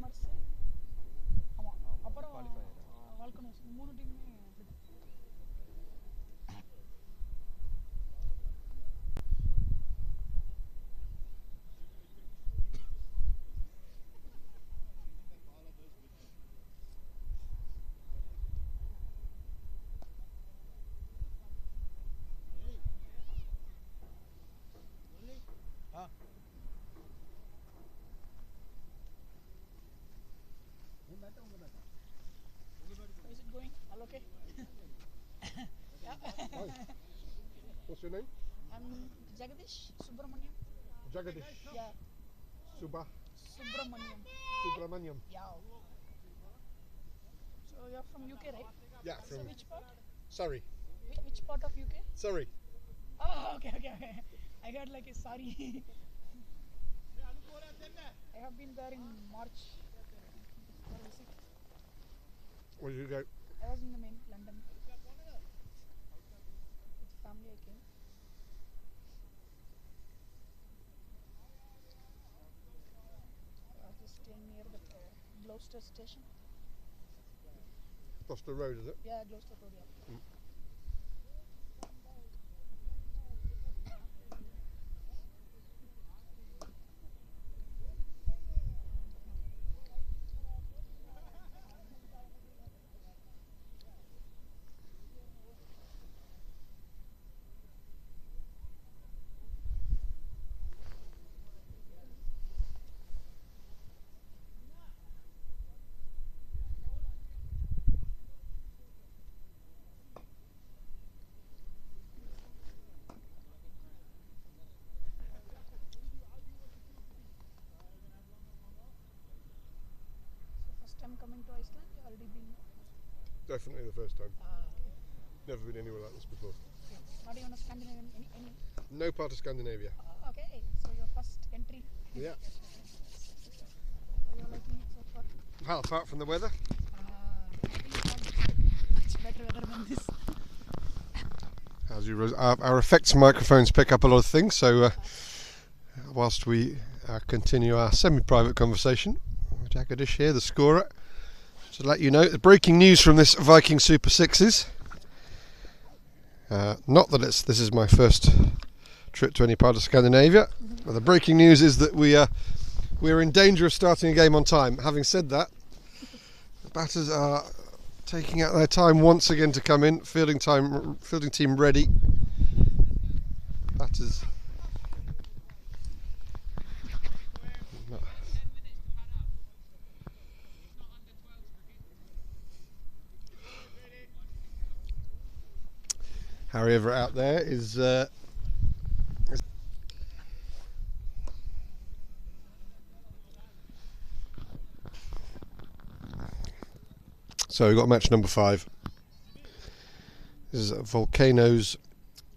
Farmers. ஆமா. அப்புறம் Volcanoes. மூணு டீமுமே அப்படிதான். How is it going? All okay? Yeah. What's your name? I'm Jagadish Subramaniam. Jagadish. Yeah. Subramaniam. Subramaniam. Yeah. So you're from UK, right? Yeah, So from which part? Surrey. Which part of UK? Surrey. Oh, okay. I heard like a sorry. I have been there in March. For a visit. Where did you go? I was in the main London. With family I came. I was just staying near the Gloucester station. Gloucester Road, is it? Yeah, Gloucester Road. Yeah. So first time coming to Iceland, you already been. Definitely the first time. Okay. Never been anywhere like this before. Not even a Scandinavian any. No part of Scandinavia. Okay, so your first entry. Yeah. How you liking it so far? Well, apart from the weather. I think it's not much better weather than this. As you our effects microphones pick up a lot of things, so whilst we continue our semi-private conversation, Jagadish here, the scorer. To let you know, the breaking news from this Viking Super Sixes. Not that this is my first trip to any part of Scandinavia, but the breaking news is that we're in danger of starting a game on time. Having said that, the batters are taking out their time once again to come in. Fielding team ready. Batters. Harry Everett out there is. So we've got match number 5. This is Volcanoes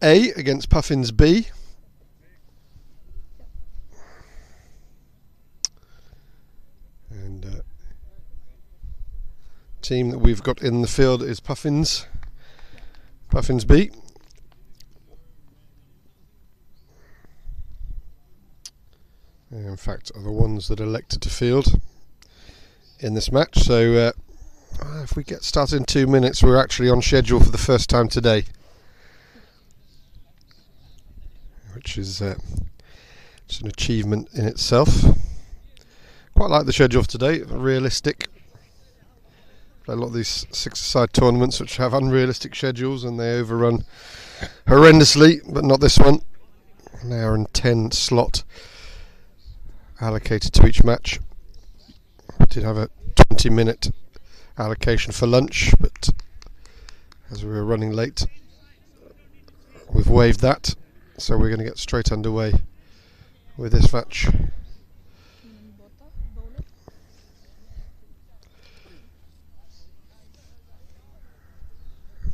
A against Puffins B. And team that we've got in the field is Puffins B. In fact, are the ones that elected to field in this match. So if we get started in 2 minutes, we're actually on schedule for the first time today, which is just an achievement in itself. Quite like the schedule for today, realistic. Play a lot of these 6-a-side tournaments which have unrealistic schedules and they overrun horrendously, but not this one. An hour and 10 slot allocated to each match. We did have a 20-minute allocation for lunch, but as we were running late, we've waived that, so we're going to get straight underway with this match.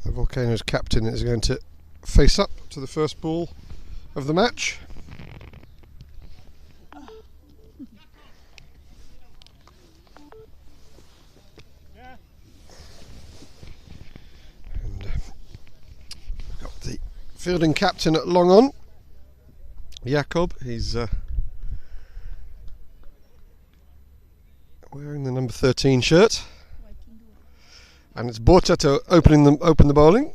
The Volcanoes captain is going to face up to the first ball of the match. Got the fielding captain at long on, Jakob. He's wearing the number 13 shirt. Viking. And it's Borta to open the bowling.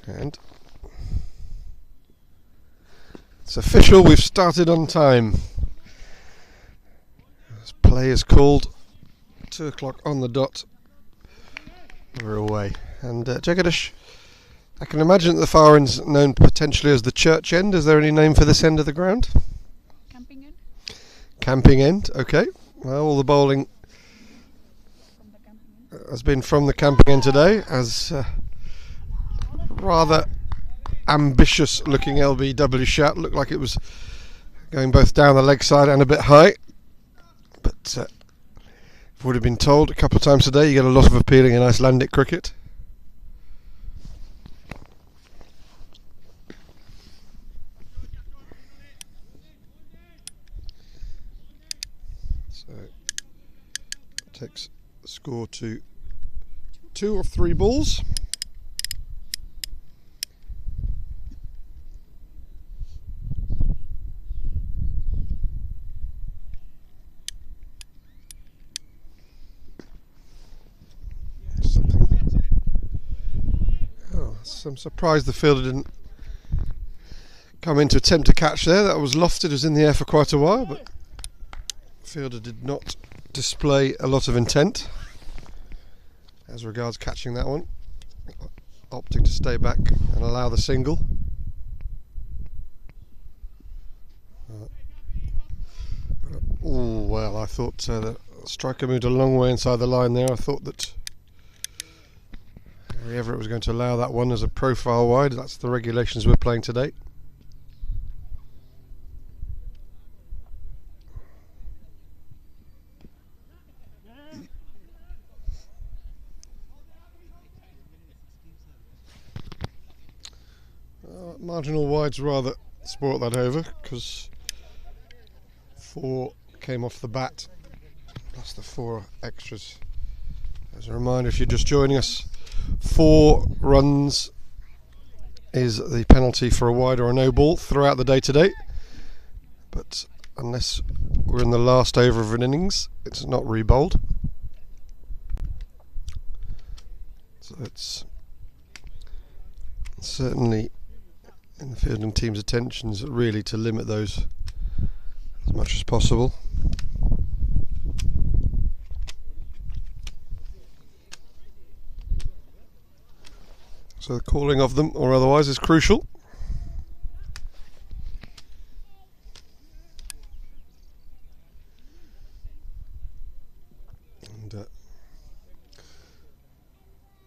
And it's official, we've started on time. This play is called, 2 o'clock on the dot. We're away. And Jagadish, I can imagine that the far end's known potentially as the church end. Is there any name for this end of the ground? Camping end. Camping end, okay. Well, all the bowling From the camping end. has been from the camping end today, as rather ambitious looking LBW shot looked like it was going both down the leg side and a bit high, but would have been told a couple of times today you get a lot of appealing in Icelandic cricket. So takes the score to 2 or 3 balls. I'm surprised the fielder didn't come in to attempt to catch there. That was lofted, it was in the air for quite a while, but the fielder did not display a lot of intent as regards catching that one, opting to stay back and allow the single. Oh well, I thought the striker moved a long way inside the line there. I thought that Harry Everett was going to allow that one as a profile wide. That's the regulations we're playing today. Marginal wides rather spoilt that over, because 4 came off the bat plus the 4 extras. As a reminder, if you're just joining us, 4 runs is the penalty for a wide or a no ball throughout the day today, but unless we're in the last over of an innings, it's not re-bowled. So it's certainly in the fielding team's attentions really to limit those as much as possible. So the calling of them or otherwise is crucial. And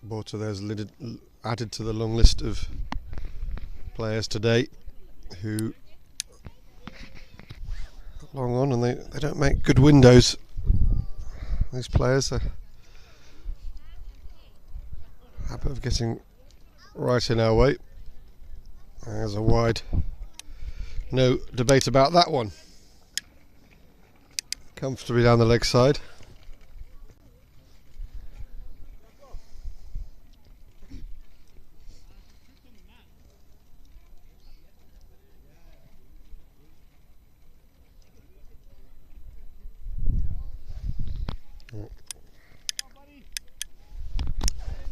Borta there's added to the long list of players today who long on, and they don't make good windows. These players are habit of getting right in our way. There's a wide, no debate about that one. Comfortably down the leg side.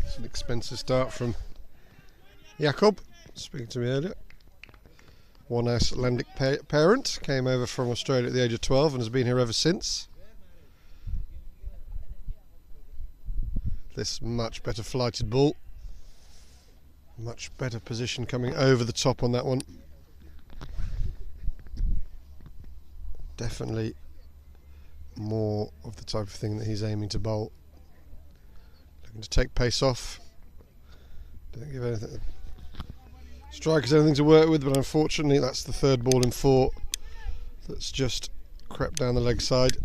It's an expensive start from Jakob, speaking to me earlier. One Icelandic parent, came over from Australia at the age of 12 and has been here ever since. This much better flighted ball. Much better position coming over the top on that one. Definitely more of the type of thing that he's aiming to bowl. Looking to take pace off. Don't give anything. Strikers anything to work with, but unfortunately that's the 3rd ball in 4 that's just crept down the leg side.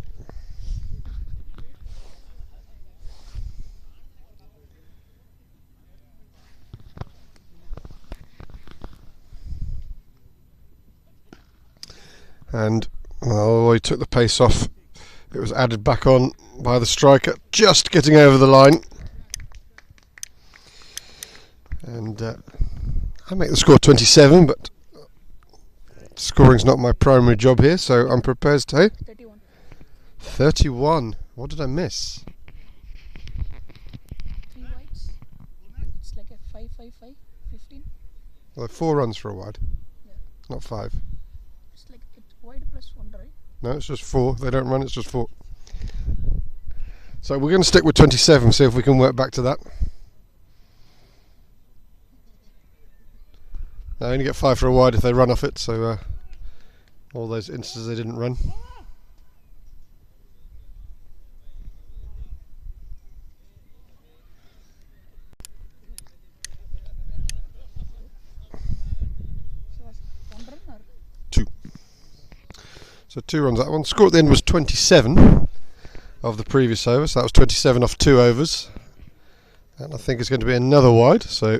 And well, he took the pace off. It was added back on by the striker, just getting over the line. And I make the score 27, but Scoring's not my primary job here, so I'm prepared to... Hey? 31. 31. What did I miss? 3 wides. It's like a 5-5-5. 15. Well, 4 runs for a wide. Yeah. Not 5. It's like it's wide plus 1, right? No, it's just 4. They don't run, it's just 4. So we're going to stick with 27, see if we can work back to that. I only get 5 for a wide if they run off it, so all those instances they didn't run. So was 1 run or 2. So 2 runs that one. Score at the end was 27 of the previous over, so that was 27 off 2 overs. And I think it's going to be another wide, so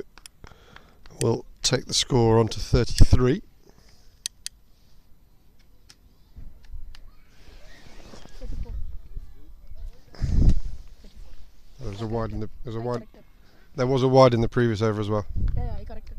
we'll take the score on to 33. 34. There was a wide in the Corrected. there was a wide in the previous over as well. Yeah, I corrected.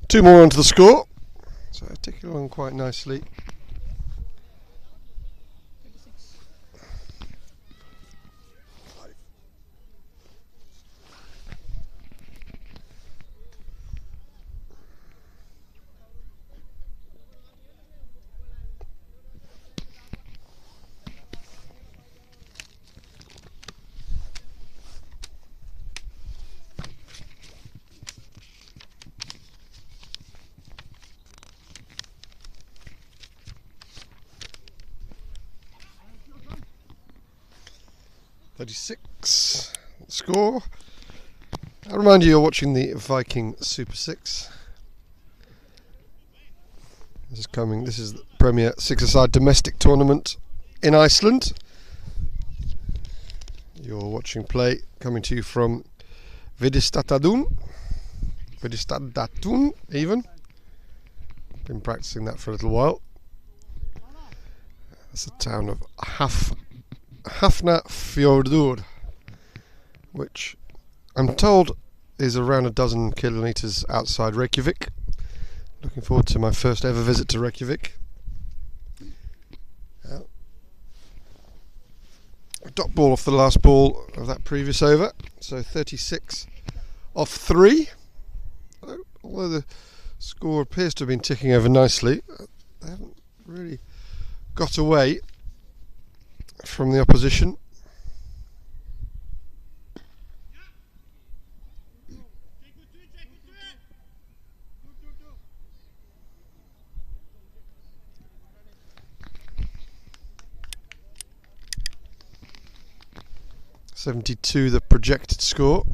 Two more onto the score, so ticking along quite nicely. 36. Score. I remind you, you're watching the Viking Super 6. This is the Premier 6-a-side domestic tournament in Iceland. You're watching play coming to you from Vidistatadun even. Been practicing that for a little while. That's the town of Hafnarfjordur, which I'm told is around a dozen kilometres outside Reykjavik. Looking forward to my first ever visit to Reykjavik. Dot ball off the last ball of that previous over, so 36 off 3. Although the score appears to have been ticking over nicely, they haven't really got away from the opposition. .72 the projected score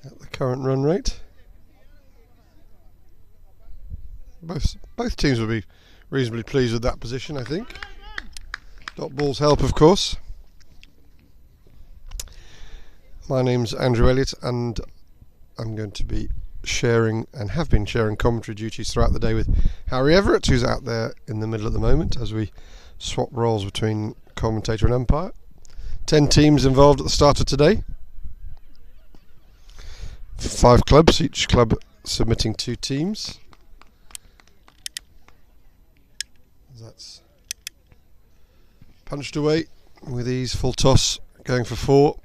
at the current run rate. Both teams will be reasonably pleased with that position, I think. Dot balls help, of course. My name's Andrew Elliott, and I'm going to be sharing, and have been sharing, commentary duties throughout the day with Harry Everett, who's out there in the middle at the moment as we swap roles between commentator and umpire. 10 teams involved at the start of today. 5 clubs, each club submitting 2 teams. That's punched away with ease, full toss, going for 4.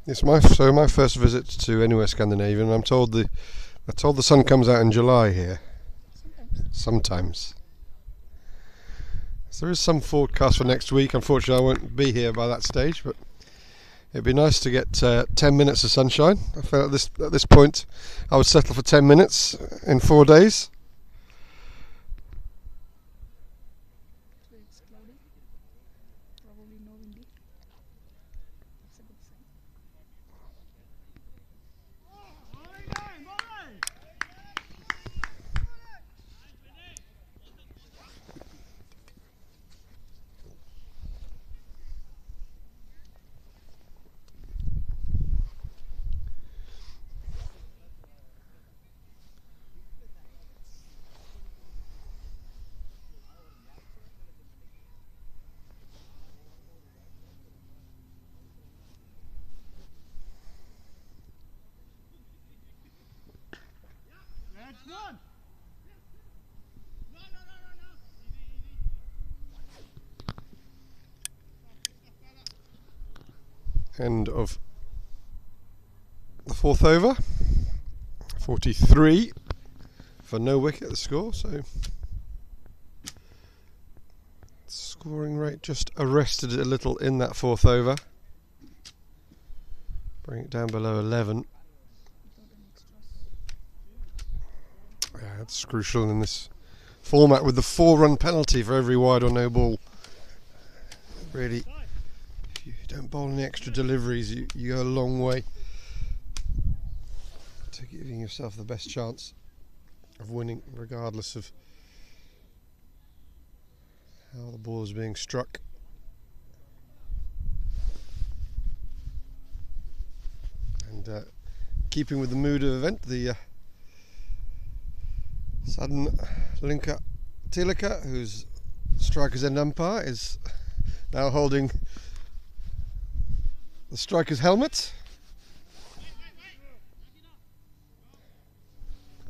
It's my first visit to anywhere Scandinavian. I'm told the sun comes out in July here. Sometimes. So there is some forecast for next week. Unfortunately, I won't be here by that stage, but it'd be nice to get 10 minutes of sunshine. I felt at this point I would settle for 10 minutes in 4 days. Today it's cloudy. Probably no windy. That's a good sign. End of the fourth over. 43 for no wicket, the score. So scoring rate just arrested it a little in that fourth over. Bring it down below 11. Yeah, that's crucial in this format with the 4-run penalty for every wide or no ball. Really, if you don't bowl any extra deliveries, you go a long way to giving yourself the best chance of winning, regardless of how the ball is being struck. And keeping with the mood of the event, the Sudden Linka Tilaka, who's striker's end umpire, is now holding the striker's helmet.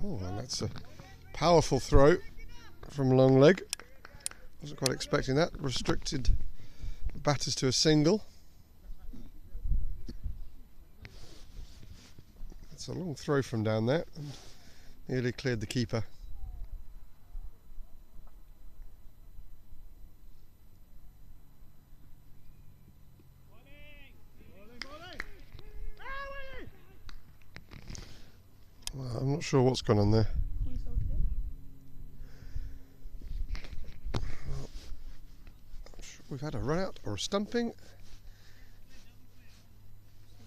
Oh, and that's a powerful throw from long leg. Wasn't quite expecting that. Restricted the batters to a single. It's a long throw from down there and nearly cleared the keeper. Well, I'm not sure what's gone on there. Who is out here? I'm sure we've had a run out or a stumping.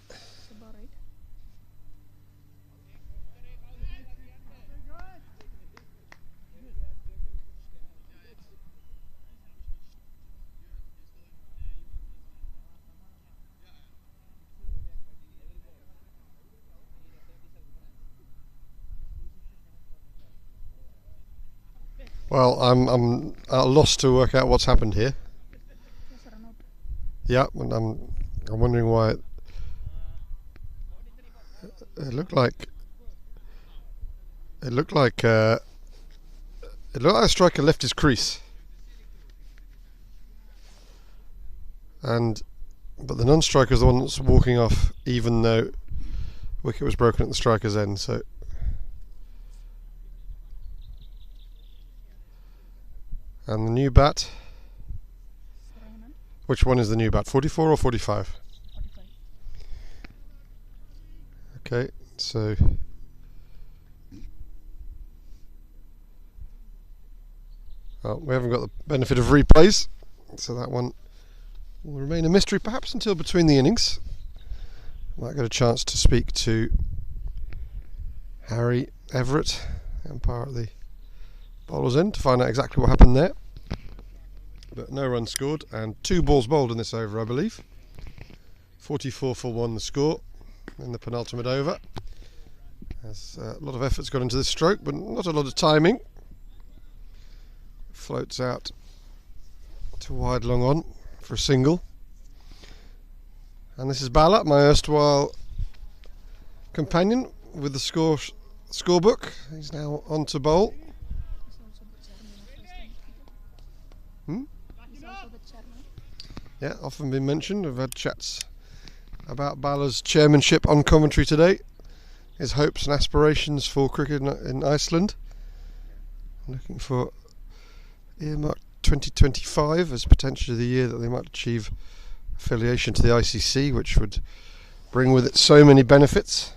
Sabah, right? Well, I'm at a loss to work out what's happened here. Yes, run out. Yeah, and I'm wondering why it looked like a striker left his crease, but the non-striker is the one that's walking off, even though wicket was broken at the striker's end. So. And the new bat, Sarayanan, which one is the new bat, 44 or 45? 45. Okay, so well, we haven't got the benefit of replays, so that one will remain a mystery perhaps until between the innings. I might get a chance to speak to Harry Everett, umpire at the bowler's end, to find out exactly what happened there. But no runs scored and 2 balls bowled in this over, I believe. 44 for 1 the score in the penultimate over. There's a lot of effort's gone into this stroke, but not a lot of timing. Floats out to wide long on for a single. And this is Bala, my erstwhile companion with the scorebook. He's now on to bowl. He's also the chairman of Western Cricket. He's also the chairman. Yeah, often been mentioned. I've had chats about Bala's chairmanship on commentary today. His hopes and aspirations for cricket in Iceland. looking for earmark 2025 as potentially the year that they might achieve affiliation to the ICC, which would bring with it so many benefits.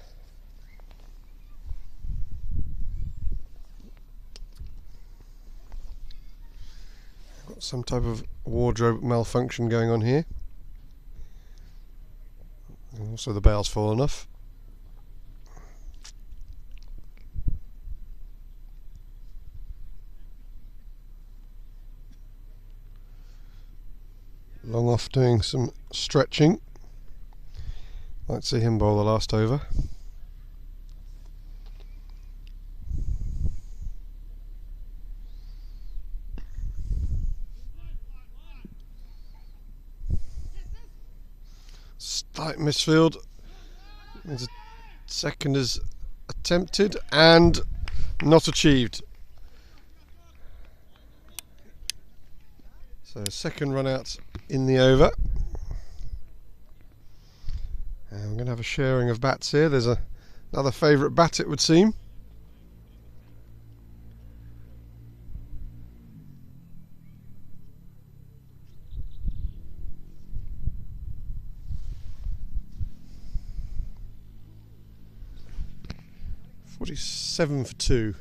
Got some type of wardrobe malfunction going on here. And also the bail's fallen off. Long off doing some stretching. Might see him bowl the last over. Slight misfield. Means a second is attempted and not achieved. So second run out in the over. And we're going to have a sharing of bats here. There's another favourite bat, it would seem. .47 for 2.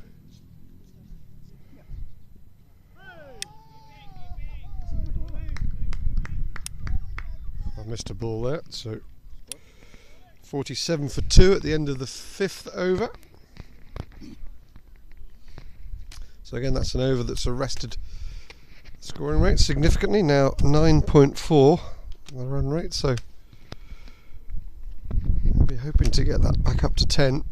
I missed a ball there, so 47 for 2 at the end of the 5th over. So again, that's an over that's arrested scoring rate significantly. Now 9.4 the run rate, so we'll be hoping to get that back up to 10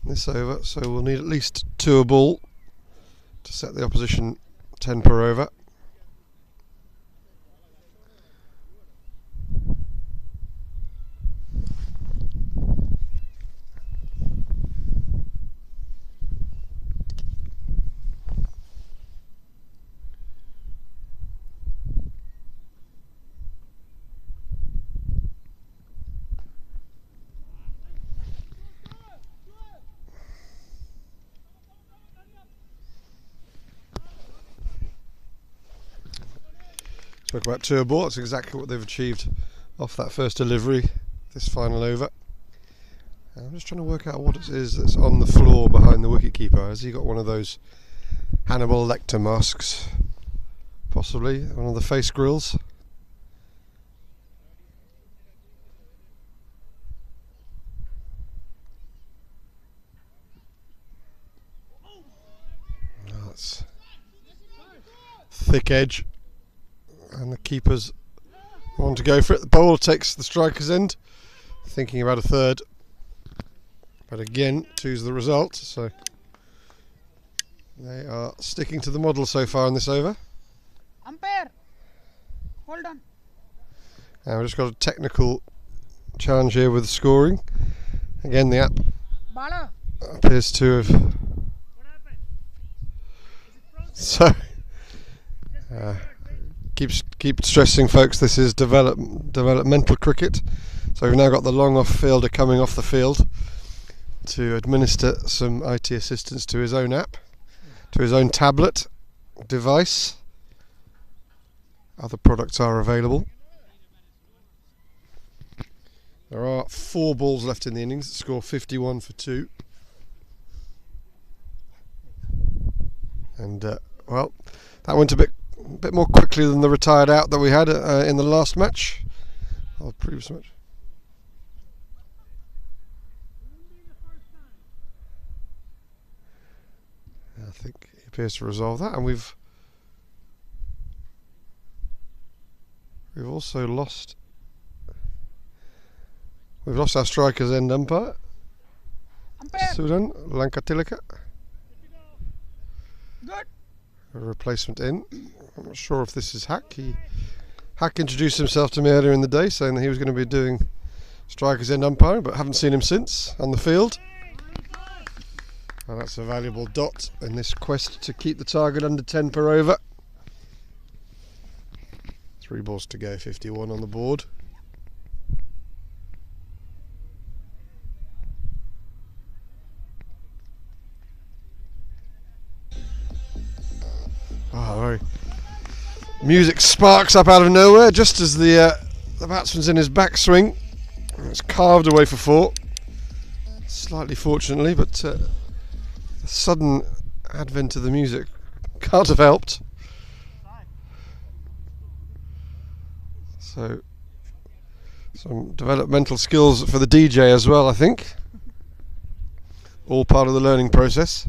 this over. So we'll need at least 2 a ball to set the opposition 10 per over. Spoke about 2 a ball. That's exactly what they've achieved off that first delivery, this final over. I'm just trying to work out what it is that's on the floor behind the wicketkeeper. Has he got one of those Hannibal Lecter masks? Possibly one of the face grills. Oh, that's thick edge. And the keepers want to go for it. The bowler takes the striker's end, thinking about a third. But again, 2's the result, so they are sticking to the model so far in this over. Umpire, hold on. And we've just got a technical challenge here with scoring. Again, the app Bala. appears to have... So... Keep stressing, folks, this is developmental cricket. So we've now got the long off fielder coming off the field to administer some IT assistance to his own app, to his own tablet device. Other products are available. There are 4 balls left in the innings. Score 51 for 2. And well, that went a bit more quickly than the retired out that we had in the last match, or previous match. I think he appears to resolve that, and we've also lost. We've lost our striker's end umpire, Sudan Lankatilaka. Good. A replacement in. I'm not sure if this is Hack. Hack introduced himself to me earlier in the day saying that he was going to be doing striker's end umpiring, but haven't seen him since on the field. And that's a valuable dot in this quest to keep the target under 10 per over. 3 balls to go, 51 on the board. Music sparks up out of nowhere just as the batsman's in his backswing. It's carved away for 4. Slightly fortunately, but the sudden advent of the music can't have helped. So, some developmental skills for the DJ as well, I think. All part of the learning process.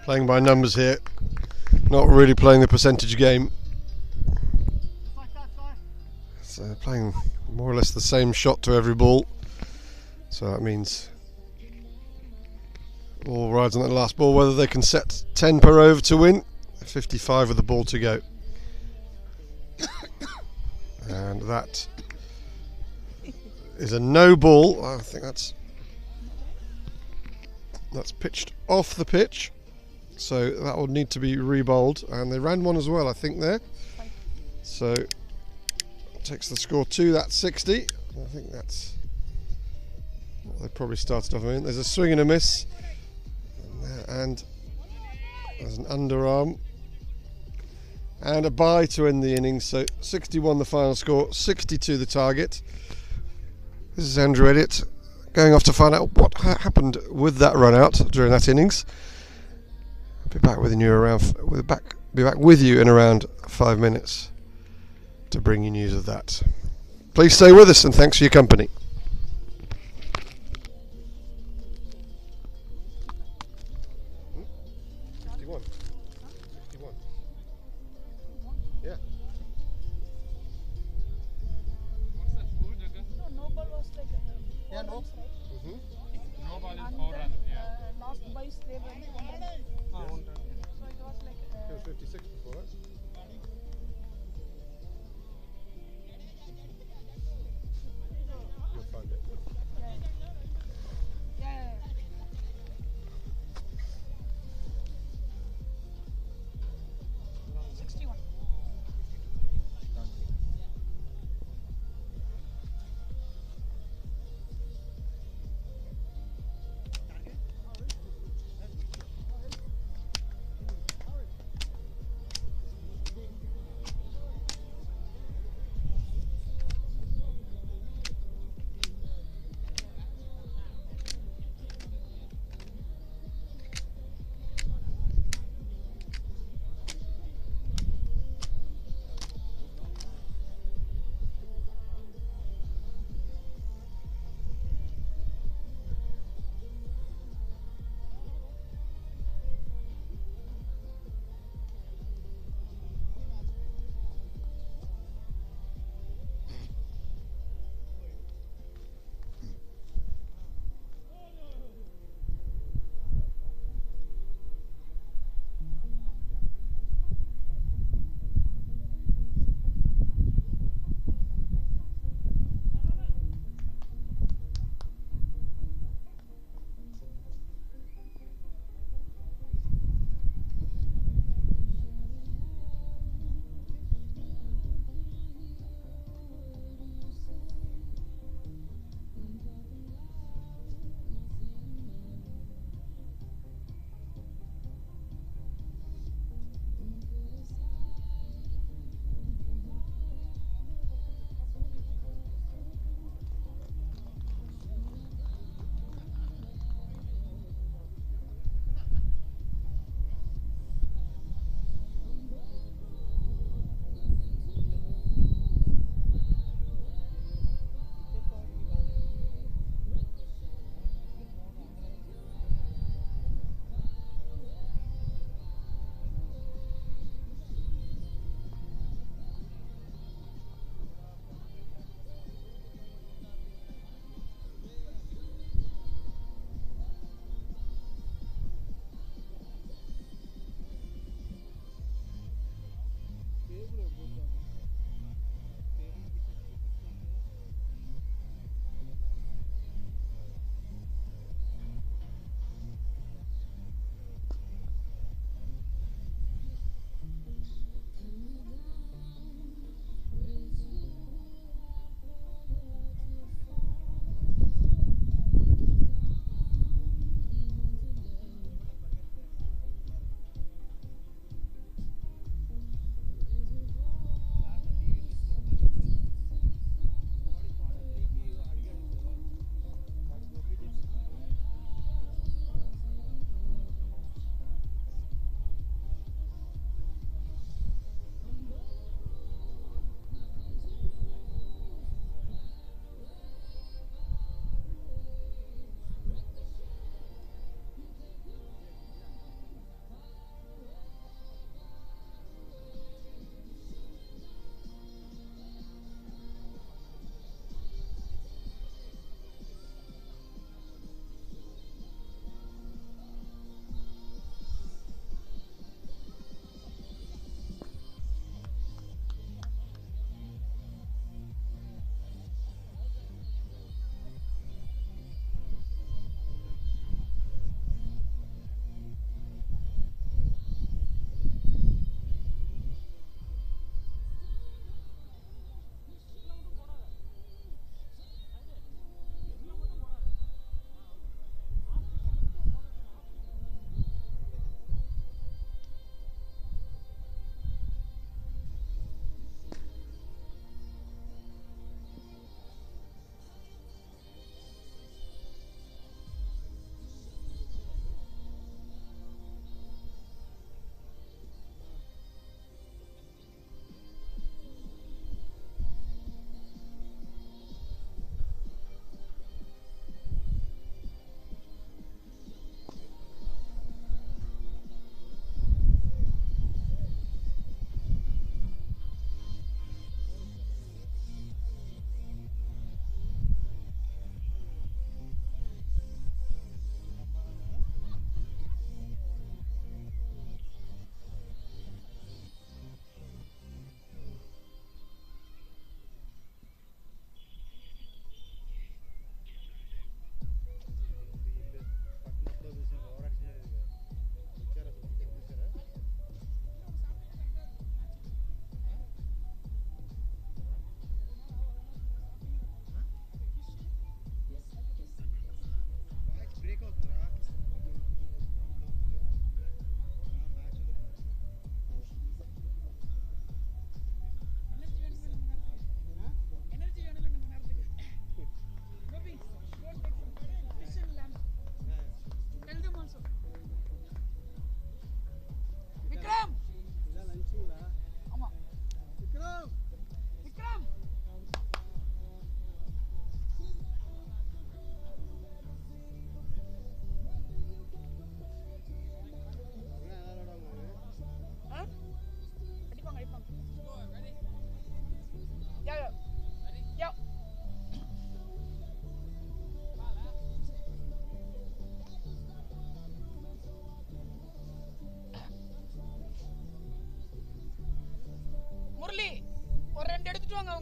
Playing by numbers here, not really playing the percentage game. So playing more or less the same shot to every ball. So that means all rides on that last ball, whether they can set 10 per over to win, 55 with the ball to go. And that is a no ball. I think that's pitched off the pitch. So that will need to be re-bowled, and they ran one as well, I think, there. So takes the score to that 60. I think that's what they probably started off with. There's a swing and a miss, and there's an underarm and a bye to end the innings. So 61 the final score, 62 the target. This is Andrew Elliott going off to find out what happened with that run out during that innings. Be back with you in around 5 minutes to bring you news of that. Please stay with us, and thanks for your company. Yeah. No ball was like Yeah, no. runs, right? No ball is And 4 runs. Yeah. last base they were 1 run. So it was like It was 56 before that. You'll find it. yeah.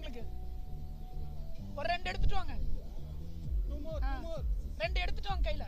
உங்களுக்கு ஒரு 2 எடுத்துட்டு வாங்க. Two more. 2 எடுத்துட்டு வாங்க கையில.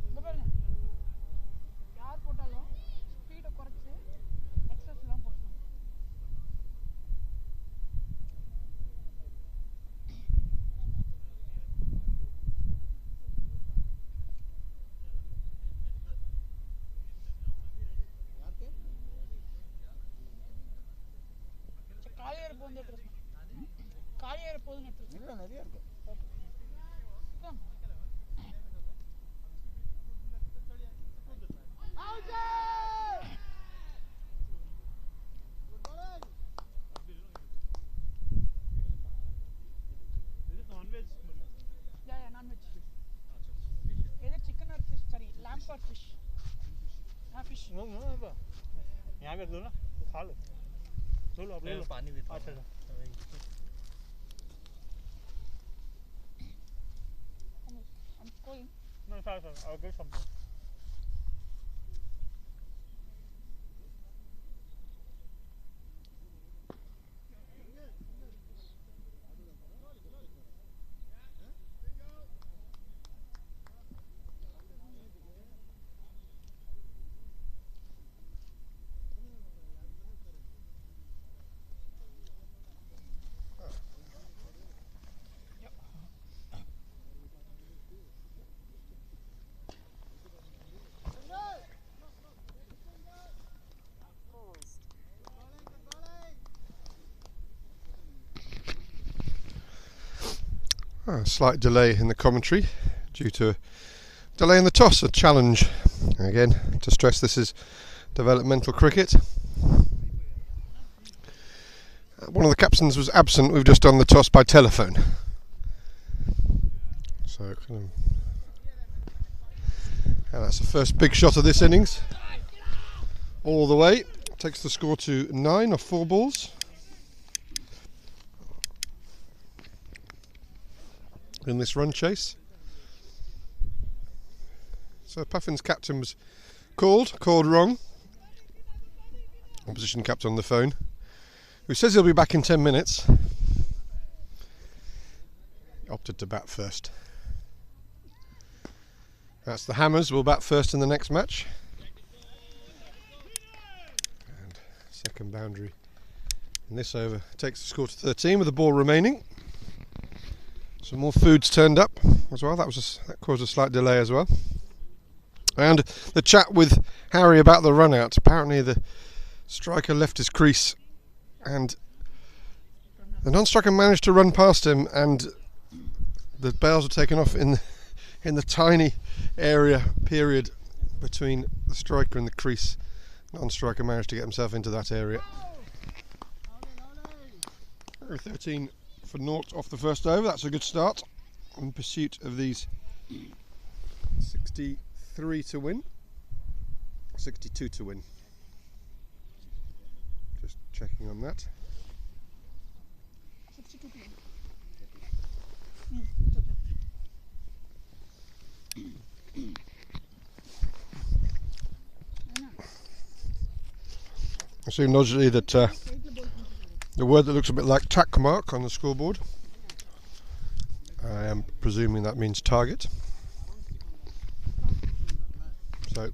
இங்க பாருங்க. யார் போட்டாலும் ஸ்பீட குறைச்சு எக்ஸஸ்லாம் போட்டுருங்க. சரி, காலியார போகுது எடுத்துருங்க. காலியார போகுதுன்னு எடுத்துருங்க. இல்ல நிறைய இருக்கு. Yeah, non-veg. Either chicken or fish. Sorry, lamb or fish. Fish. यहाँ पे दो ना तो खा लो लो आप ले लो पानी भी था। अच्छा I'm going. no sorry I'll get something A slight delay in the commentary due to a delay in the toss, a challenge. Again, to stress this is developmental cricket. One of the captains was absent. We've just done the toss by telephone. So, and that's the first big shot of this innings. All the way. Takes the score to 9 off 4 balls. In this run chase. So Puffins captain was called wrong. Opposition captain on the phone, who says he'll be back in 10 minutes. Opted to bat first. That's the Hammers, will bat first in the next match. And second boundary in this over takes the score to 13 with the ball remaining. Some more foods turned up as well. That caused a slight delay as well. And the chat with Harry about the run out. Apparently the striker left his crease and the non-striker managed to run past him, and the bails were taken off in the tiny area period between the striker and the crease. Non-striker managed to get himself into that area. 13 for naught off the first over. That's a good start in pursuit of these 63 to win, 62 to win. Just checking on that. 62 to 1. I see logically that the word that looks a bit like tack mark on the scoreboard, I am presuming that means target. So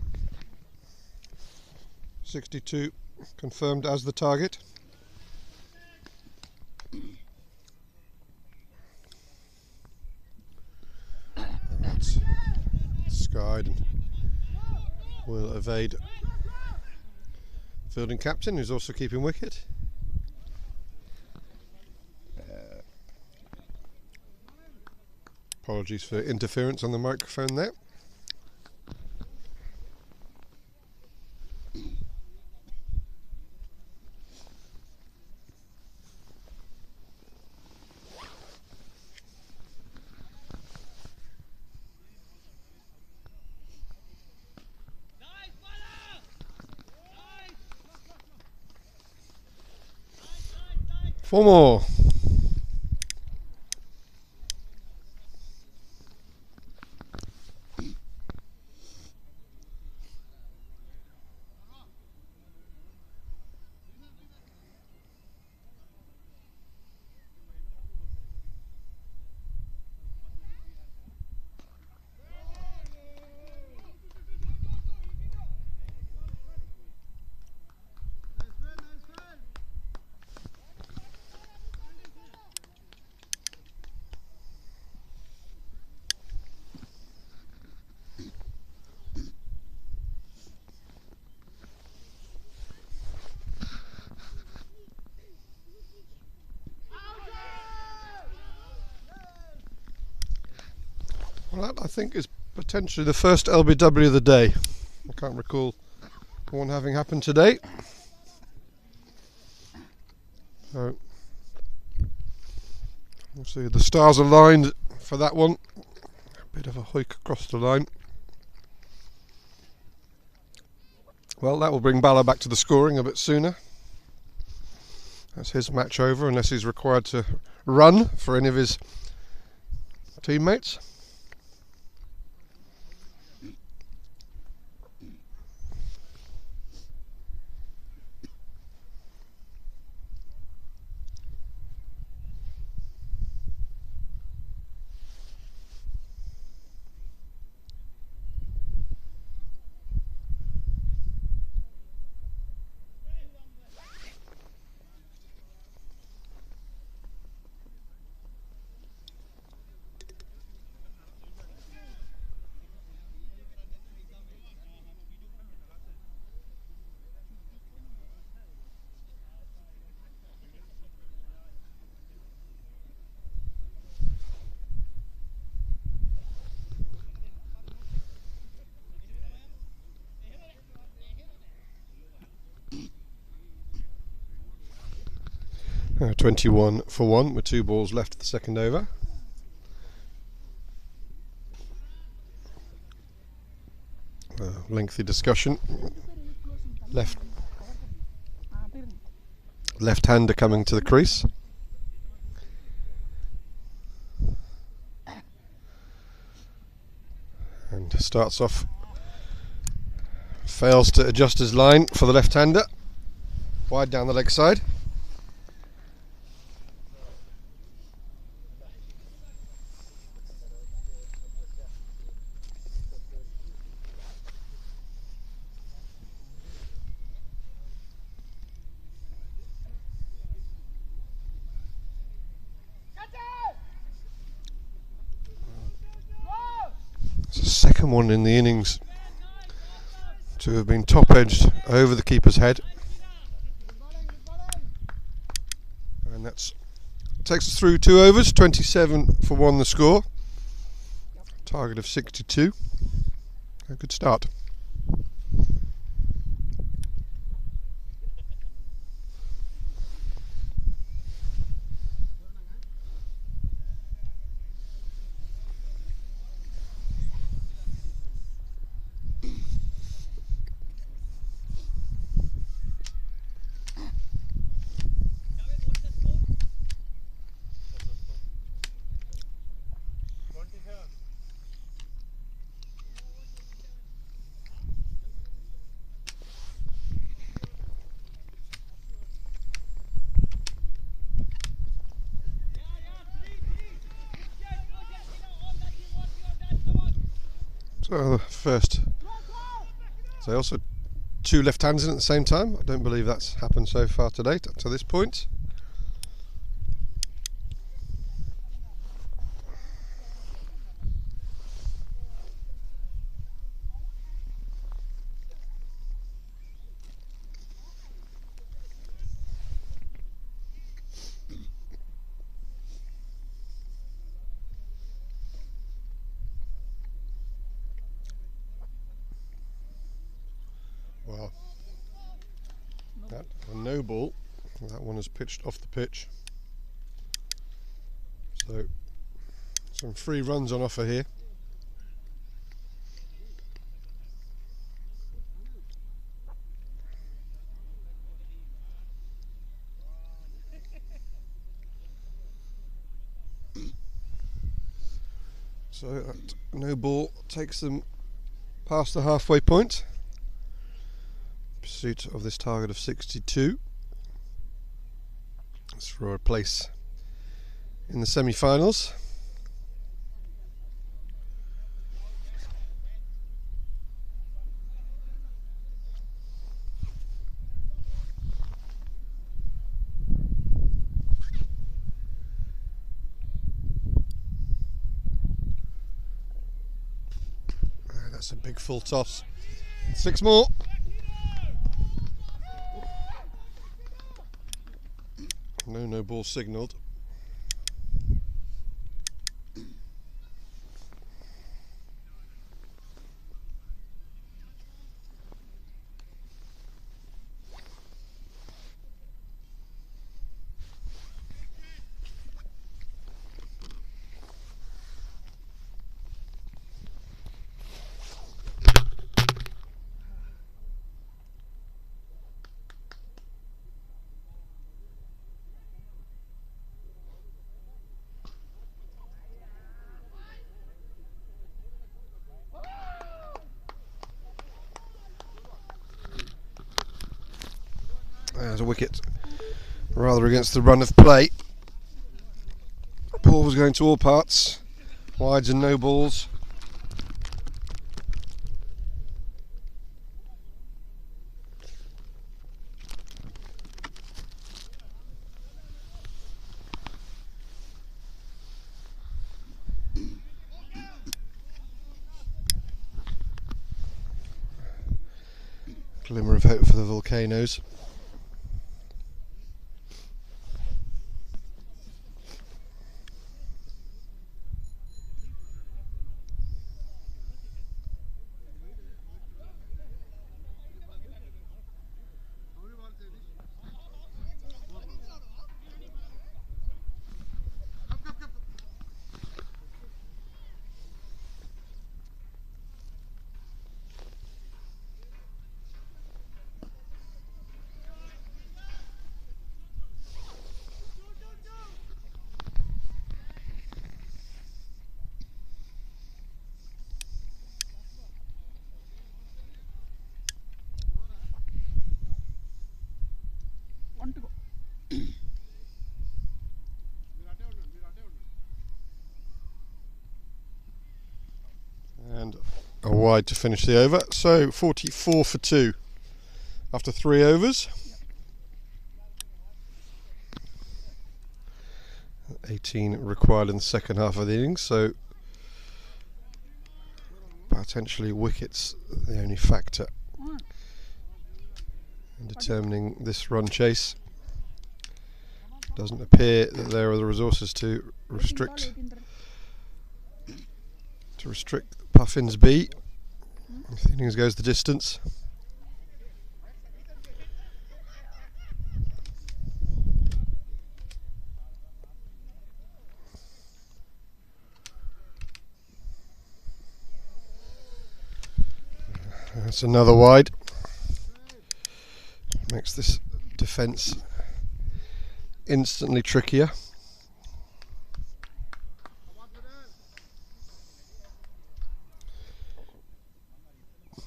62 confirmed as the target. And that's skied and will evade fielding captain, who's also keeping wicket. Apologies for interference on the microphone there. Four more. Well, that I think is potentially the first LBW of the day. I can't recall one having happened today. So, we'll see, the stars aligned for that one. A bit of a hike across the line. Well, that will bring Bala back to the scoring a bit sooner. That's his match over, unless he's required to run for any of his teammates. . 21 for 1 with 2 balls left of the second over. Lengthy discussion. Left-hander coming to the crease. And starts off, fails to adjust his line for the left-hander. Wide down the leg side. It's the second one in the innings to have been top-edged over the keeper's head. And that takes us through 2 overs, 27 for 1 the score. Target of 62. A good start. So the first, so also 2 left-handers in at the same time. I don't believe that's happened so far today, up to this point. Well, that a no ball. That one is pitched off the pitch. So some free runs on offer here. So that no ball takes them past the halfway point. Pursuit of this target of 62. That's for a place in the semi-finals. That's a big full toss. 6 more. No ball signalled. There's a wicket, rather against the run of play. Ball was going to all parts, wides and no balls. Glimmer of hope for the Volcanoes. One to go. And a wide to finish the over. So 44 for 2 after 3 overs. 18 required in the second half of the innings, so potentially wickets the only factor in determining this run chase. Doesn't appear that there are the resources to restrict Puffins B. If the innings goes the distance. That's another wide. Makes this defence instantly trickier.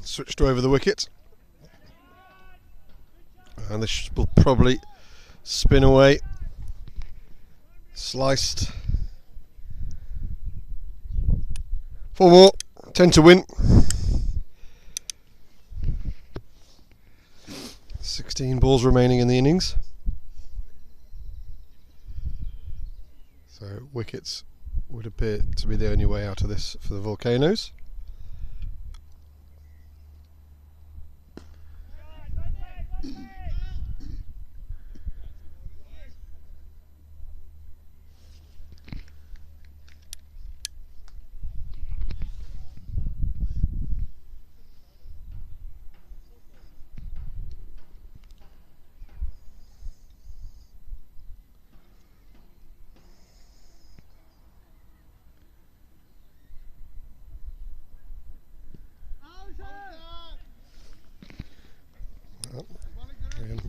Switched over the wicket, and this will probably spin away. Sliced. 4 more, 10 to win. 16 balls remaining in the innings. So wickets would appear to be the only way out of this for the Volcanoes.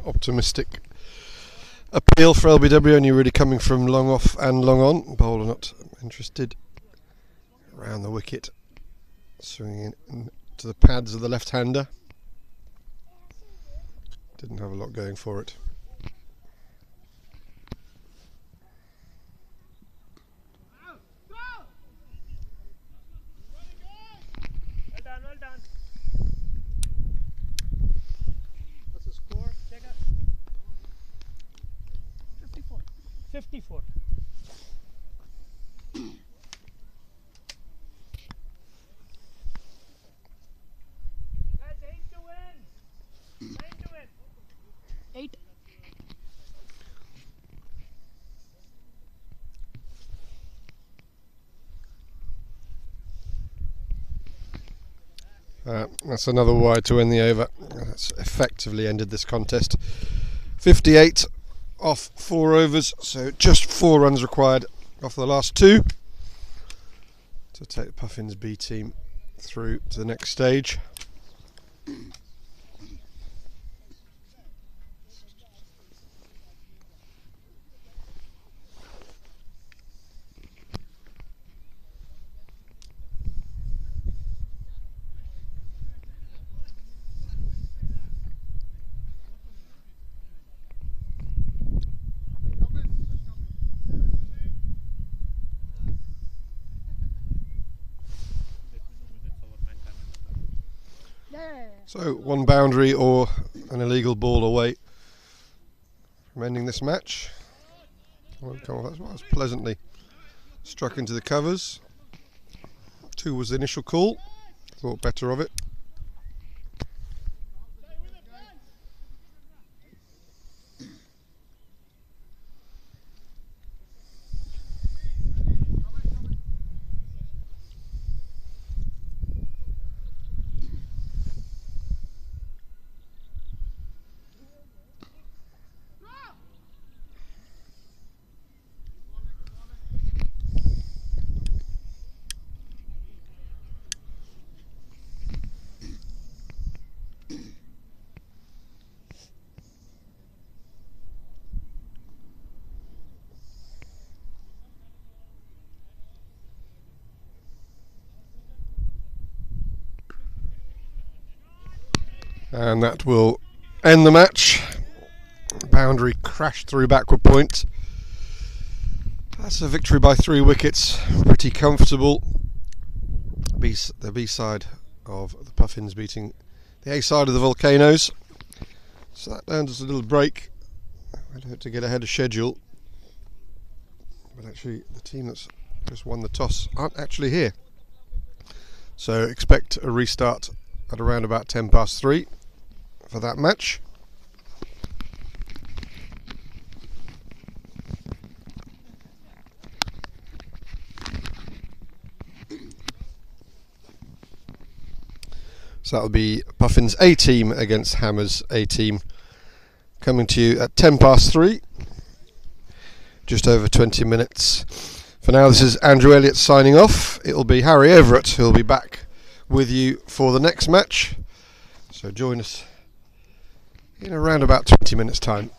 Optimistic appeal for LBW, only really coming from long off and long on. Bowler not interested Round the wicket, swinging to the pads of the left-hander. Didn't have a lot going for it. Well done, well done. What's the score? Check out. 54. 54. Guys, 8 to win. 9 to win. 8. That's another wide to end the over. That's effectively ended this contest. 58 off 4 overs, so just 4 runs required off the last 2 to take the Puffins B team through to the next stage. Yeah. So 1 boundary or an illegal ball away from ending this match. That was pleasantly struck into the covers. 2 was the initial call. Thought better of it. And that will end the match. Boundary crashed through backward point. That's a victory by 3 wickets. Pretty comfortable. The B side of the Puffins beating the A side of the Volcanoes. So that earned us a little break. I'd hope to get ahead of schedule. But actually the team that's just won the toss aren't actually here. So expect a restart at around about 3:10 for that match. So that'll be Puffins A team against Hammers A team, coming to you at 3:10, just over 20 minutes. For now, this is Andrew Elliott signing off. It'll be Harry Everett who'll be back with you for the next match. So join us in around about 20 minutes time.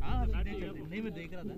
हाँ नहीं मैं देख रहा था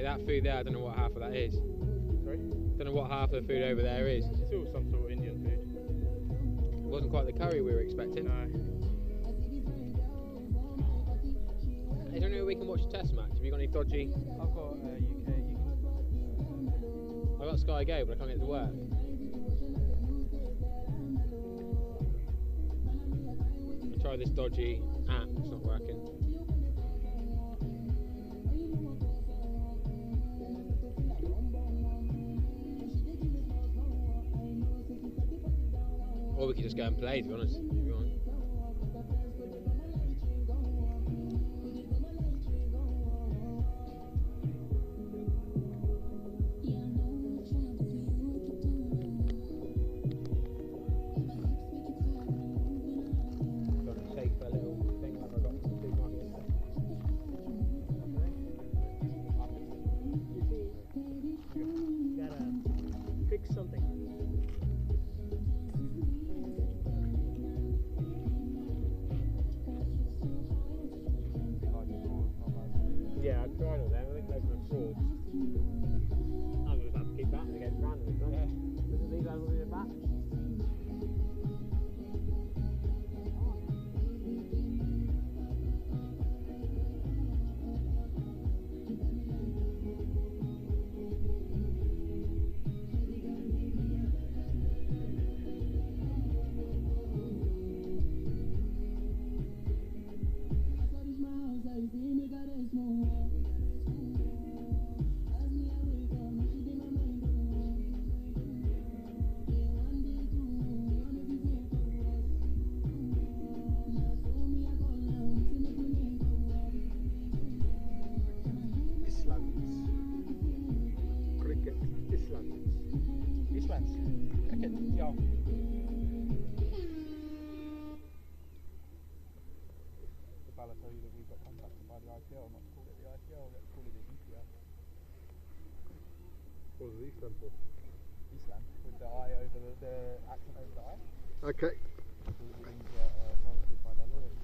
That food there, I don't know what half of that is. Sorry? Don't know what half of the food over there is. It's all some sort of Indian food. It wasn't quite the curry we were expecting. No. I don't know if we can watch a test match. Have you got any dodgy? I've got UK. I've got Sky Go, but I can't get it to work. I tried this dodgy app, it's not working. Or we could just go and play, to be honest, if you want. Got to take a little thing like I got from the supermarket yesterday. Gotta fix something. Yeah, I tried all them. I think those were frauds. I'm going to have to keep that against random. Yeah. Doesn't these have a back? Ja. The ballot tell you that we've got contacted by the IPL, not to call it the IPL, let's call it the EPL. What does E stand for? Eastland, with the I over the accent over the I. Okay. These are targeted by their lawyers.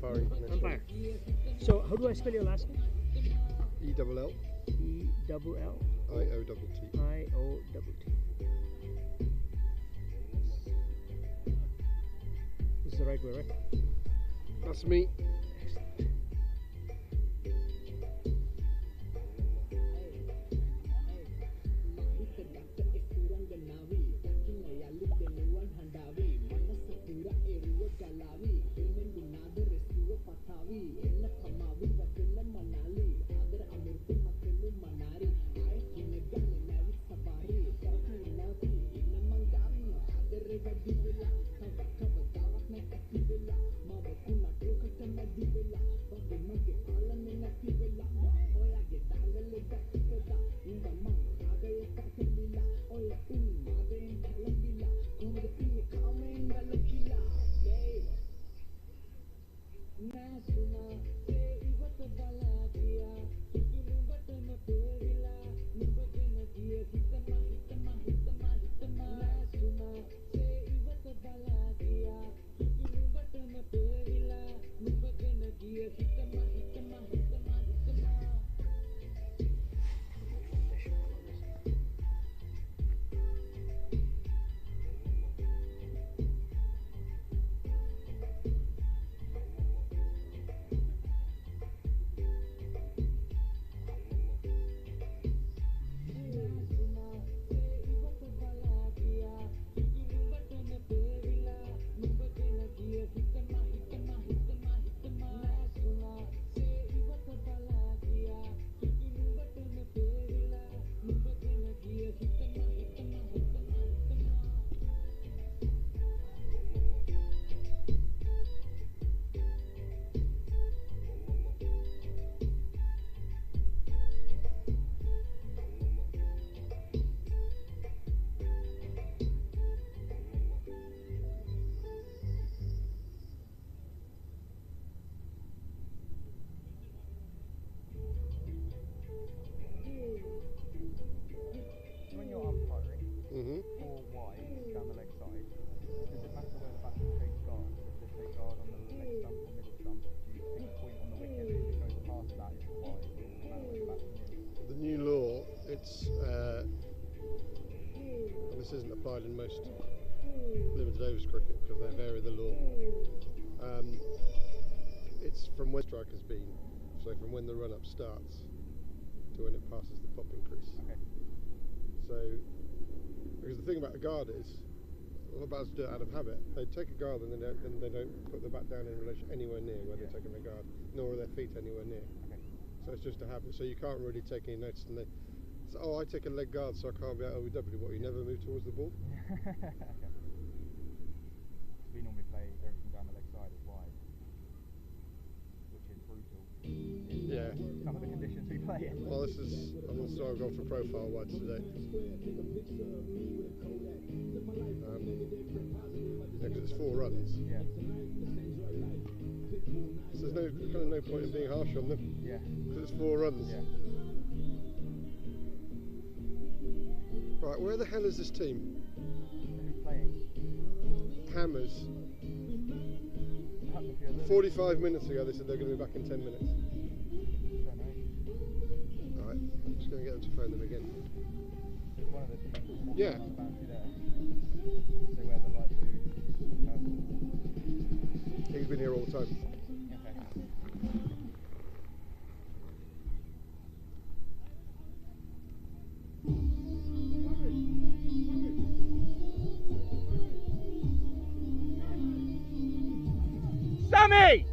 umpiring from this Umpire. So, how do I spell your last name? one. ELL E-double-L IOTT. I-O-T-T. This is the right way, right? That's me. When you're umpiring, Mm-hmm. 4 wide down the leg side, does it matter where the batsman takes guard? If they take guard on the leg stump or middle stump, do you pick a point on the wicket? If it goes past that, it's wide. It doesn't matter where the batsman is. The new law, it's and this isn't applied in most limited overs cricket because they vary the law. It's from when strike has been, so from when the run-up starts to when it passes the popping crease. Okay. So, because the thing about a guard is, a lot of batters do it out of habit. They take a guard and then they don't put the bat down in relation anywhere near where they're taking the guard, nor are their feet anywhere near. Okay. So it's just a habit. So you can't really take any notice. And they say, oh, I take a leg guard, so I can't be out OW. What, you never move towards the ball? Okay. We normally play everything down the leg side as wide, which is brutal. Yeah. Some of the conditions we play in. Well, this is, I'm going to start going for profile wides today. Because it's 4 runs. Yeah. So there's kind of no point in being harsh on them. Yeah. Because it's 4 runs. Yeah. Right, where the hell is this team? Who's playing? Hammers. Perhaps a few others. 45 minutes ago they said they're going to be back in 10 minutes. Don't know. Alright, I'm just going to get them to phone them again. There's one of the teams walking Yeah. around the boundary there. They wear the light blue purple. He's been here all the time. Okay. Sammy!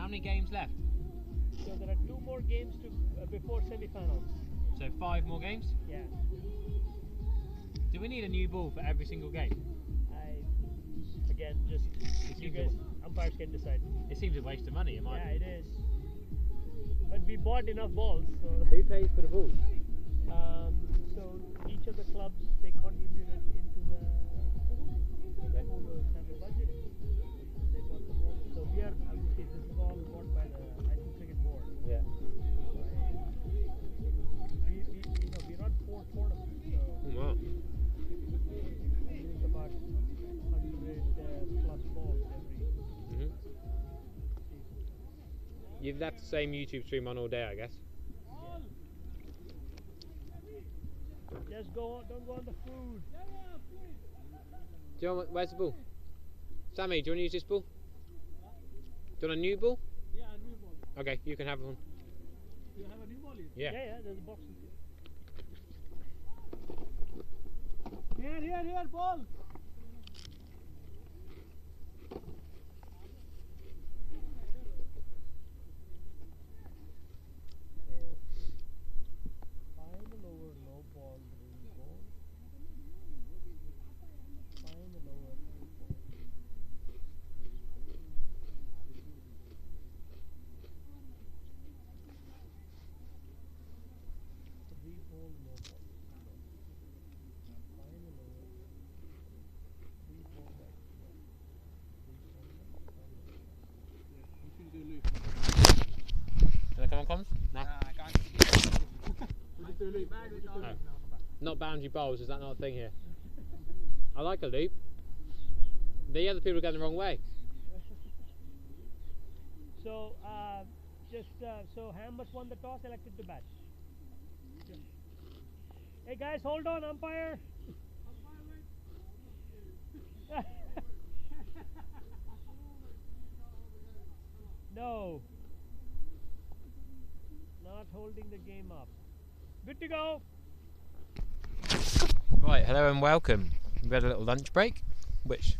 How many games left? So there are 2 more games to before semi-finals. So 5 more games? Yeah. Do we need a new ball for every single game? Again, just you guys, umpires can decide. It seems a waste of money, am I? Yeah, it is. But we bought enough balls, so Who pays for the balls? so each of the clubs they contributed into the owners have a budget. They bought the balls. So we are obviously this is all bought by the National Cricket Board. Yeah. We run 4 tournaments, so Wow. we use about 100 plus balls every season. You've left the same YouTube stream on all day, I guess. Just go on, don't go on the food. Do you want, where's the ball? Sammy, do you want to use this ball? Do you want a new ball? Yeah, a new ball. Okay, you can have one. You have a new ball? Yeah. Yeah, there's a box in here. Here, ball. Final over, no ball, green ball. Final over, no ball. 3 ball, no ball. Final over. 3 ball back. 3 ball back. Can I come on comms? No. I can't. No. Not boundary bowls, is that not a thing here? I like a loop. The other people are going the wrong way. So, so Hammers won the toss, elected to bat. Hey guys, hold on, umpire. No. Not holding the game up. Good to go. Right, hello and welcome. We had a little lunch break, which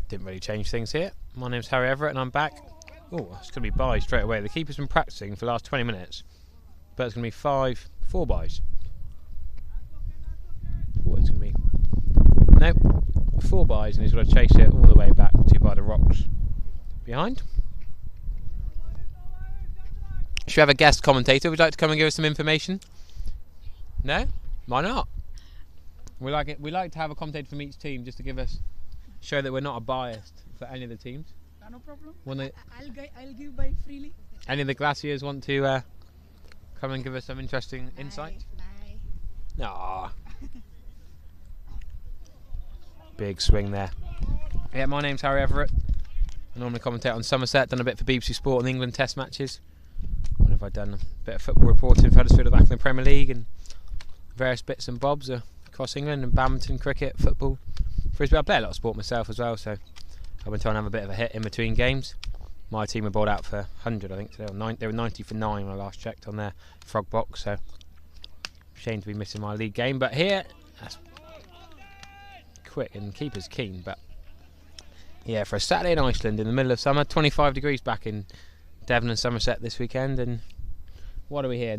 didn't really change things here. My name's Harry Everett and I'm back. Oh, it's going to be byes straight away. The keeper's been practicing for the last 20 minutes, but it's going to be 4 byes. What it's going to be? Nope, 4 byes, and he's got to chase it all the way back to by the rocks behind. Should we have a guest commentator? Would you like to come and give us some information? No? Why not? We like it. We like to have a commentator from each team just to give us, show that we're not biased for any of the teams. No problem. Wanna, I'll give by freely. any of the Glaciers want to come and give us some interesting insight? Bye. Aww. Big swing there. Yeah, my name's Harry Everett. I normally commentate on Somerset, done a bit for BBC Sport and England Test matches. What have I done? A bit of football reporting for Huddersfield back in the Premier League and various bits and bobs across England, and badminton, cricket, football, frisbee. I play a lot of sport myself as well, so I've been trying to have a bit of a hit in between games. My team were bowled out for 100, I think today. They were 90 for 9 when I last checked on their frog box, so shame to be missing my league game. But here, that's quick and keeper's keen. But yeah, for a Saturday in Iceland in the middle of summer, 25 degrees back in Devon and Somerset this weekend, and what are we here?